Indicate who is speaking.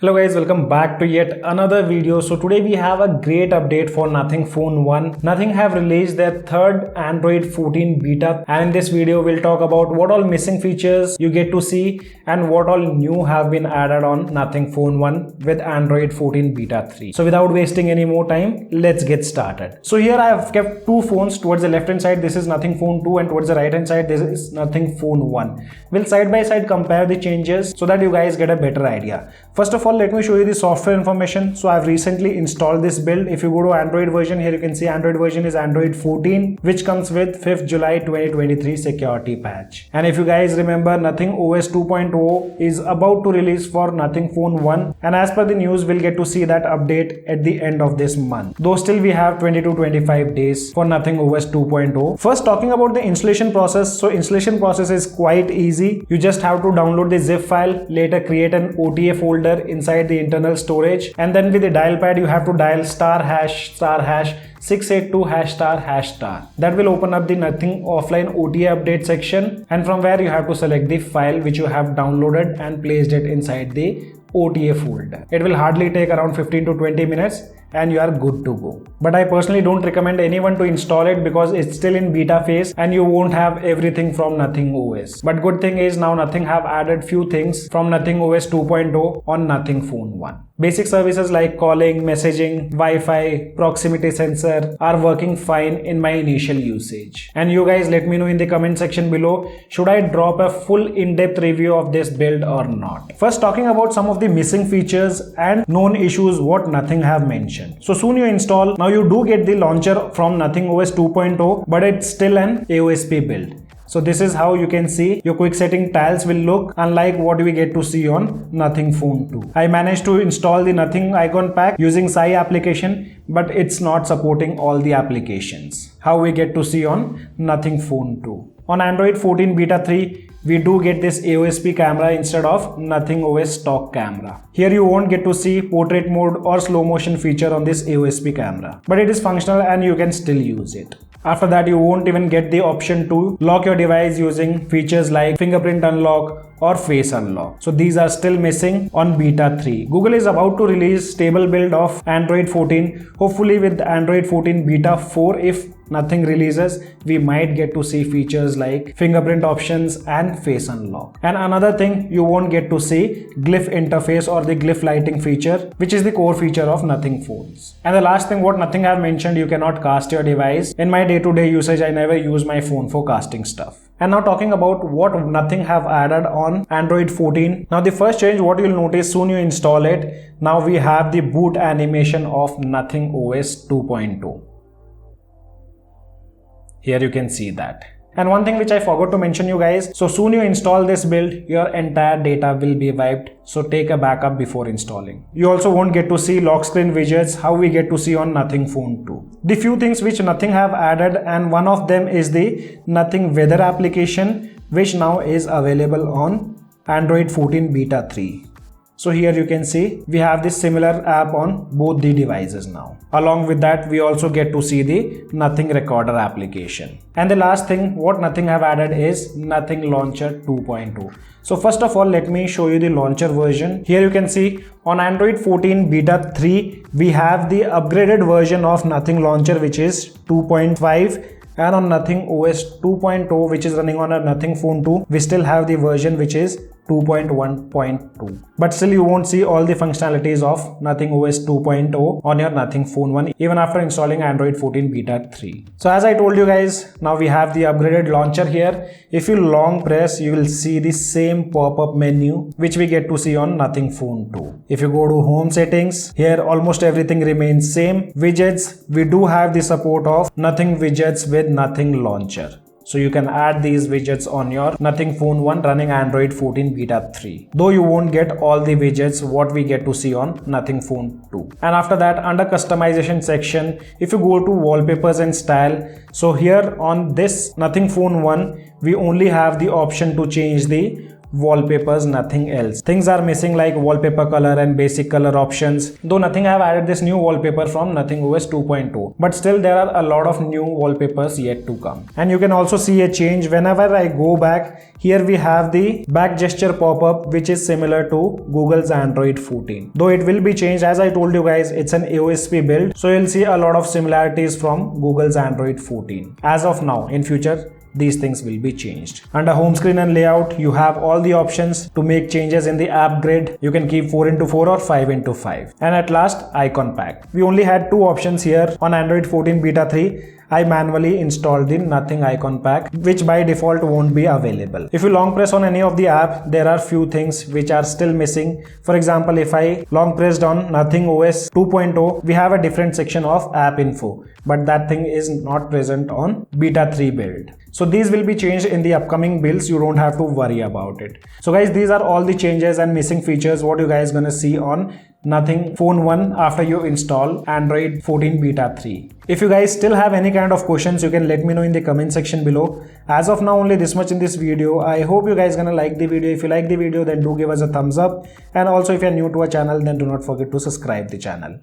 Speaker 1: Hello guys, welcome back to yet another video. So today we have a great update for Nothing Phone 1. Nothing have released their third Android 14 beta, and in this video we'll talk about what all missing features you get to see and what all new have been added on Nothing Phone 1 with Android 14 beta 3. So without wasting any more time, let's get started. So here I have kept two phones. Towards the left hand side this is Nothing Phone 2 and towards the right hand side this is Nothing Phone 1. We'll side by side compare the changes so that you guys get a better idea. First of all, let me show you the software information. So I've recently installed this build. If you go to Android version, here you can see Android version is Android 14, which comes with 5th July 2023 security patch. And if you guys remember, Nothing OS 2.0 is about to release for Nothing Phone 1, and as per the news we'll get to see that update at the end of this month, though still we have 20 to 25 days for Nothing OS 2.0. First, talking about the installation process. So installation process is quite easy. You just have to download the zip file, later create an OTA folder inside the internal storage, and then with the dial pad you have to dial *#* 682 #*#. That will open up the Nothing offline OTA update section, and from where you have to select the file which you have downloaded and placed it inside the OTA folder. It will hardly take around 15 to 20 minutes and you are good to go. But I personally don't recommend anyone to install it because it's still in beta phase and you won't have everything from Nothing OS. But good thing is now Nothing have added few things from Nothing OS 2.0 on Nothing Phone 1. Basic services like calling, messaging, Wi-Fi, proximity sensor are working fine in my initial usage. And you guys let me know in the comment section below, should I drop a full in-depth review of this build or not. First, talking about some of the missing features and known issues what Nothing have mentioned. So soon you install, now you do get the launcher from Nothing OS 2.0, but it's still an AOSP build. So this is how you can see your quick setting tiles will look, unlike what we get to see on Nothing Phone 2. I managed to install the Nothing icon pack using Sai application, but it's not supporting all the applications how we get to see on Nothing Phone 2. On Android 14 beta 3, we do get this AOSP camera instead of Nothing OS stock camera. Here you won't get to see portrait mode or slow motion feature on this AOSP camera, but it is functional and you can still use it. After that, you won't even get the option to lock your device using features like fingerprint unlock or face unlock. So these are still missing on beta 3. Google is about to release stable build of Android 14. Hopefully with Android 14 beta 4, if Nothing releases, we might get to see features like fingerprint options and face unlock. And another thing, you won't get to see glyph interface or the glyph lighting feature, which is the core feature of Nothing phones. And the last thing what Nothing have mentioned, you cannot cast your device. In my day-to-day usage, I never use my phone for casting stuff. And now talking about what Nothing have added on Android 14. Now the first change what you'll notice soon you install it, now we have the boot animation of Nothing OS 2.0. Here you can see that. And one thing which I forgot to mention you guys, so soon you install this build, your entire data will be wiped, so take a backup before installing. You also won't get to see lock screen widgets how we get to see on Nothing Phone 2. The few things which Nothing have added, and one of them is the Nothing weather application, which now is available on Android 14 beta 3. So here you can see we have this similar app on both the devices now. Along with that, we also get to see the Nothing recorder application. And the last thing what Nothing have added is Nothing Launcher 2.0. So first of all, let me show you the launcher version. Here you can see on Android 14 beta 3, we have the upgraded version of Nothing Launcher, which is 2.5. And on Nothing OS 2.0, which is running on a Nothing Phone 2, we still have the version which is 2.1.2. But still you won't see all the functionalities of Nothing OS 2.0 on your Nothing Phone 1 even after installing Android 14 beta 3. So as I told you guys, now we have the upgraded launcher here. If you long press, you will see the same pop-up menu which we get to see on Nothing Phone 2. If you go to home settings, here almost everything remains same. Widgets, we do have the support of Nothing widgets with Nothing Launcher. So you can add these widgets on your Nothing Phone 1 running Android 14 beta 3. Though you won't get all the widgets what we get to see on Nothing Phone 2. And after that, under customization section, if you go to wallpapers and style, so here on this Nothing Phone 1, we only have the option to change the wallpapers, nothing else. Things are missing like wallpaper color and basic color options, though Nothing have added this new wallpaper from Nothing OS 2.2, but still there are a lot of new wallpapers yet to come. And you can also see a change whenever I go back. Here we have the back gesture pop-up, which is similar to Google's Android 14, though it will be changed. As I told you guys, it's an AOSP build, so you'll see a lot of similarities from Google's Android 14. As of now, in future, these things will be changed. Under home screen and layout, you have all the options to make changes in the app grid. You can keep 4x4 or 5x5. And at last, icon pack. We only had two options here. On Android 14 Beta 3, I manually installed the Nothing icon pack, which by default won't be available. If you long press on any of the app, there are few things which are still missing. For example, if I long pressed on Nothing OS 2.0, we have a different section of app info, but that thing is not present on Beta 3 build. So these will be changed in the upcoming builds. You don't have to worry about it. So guys, these are all the changes and missing features what you guys gonna see on Nothing Phone 1 after you install Android 14 Beta 3. If you guys still have any kind of questions, you can let me know in the comment section below. As of now, only this much in this video. I hope you guys gonna like the video. If you like the video, then do give us a thumbs up. And also if you're new to our channel, then do not forget to subscribe the channel.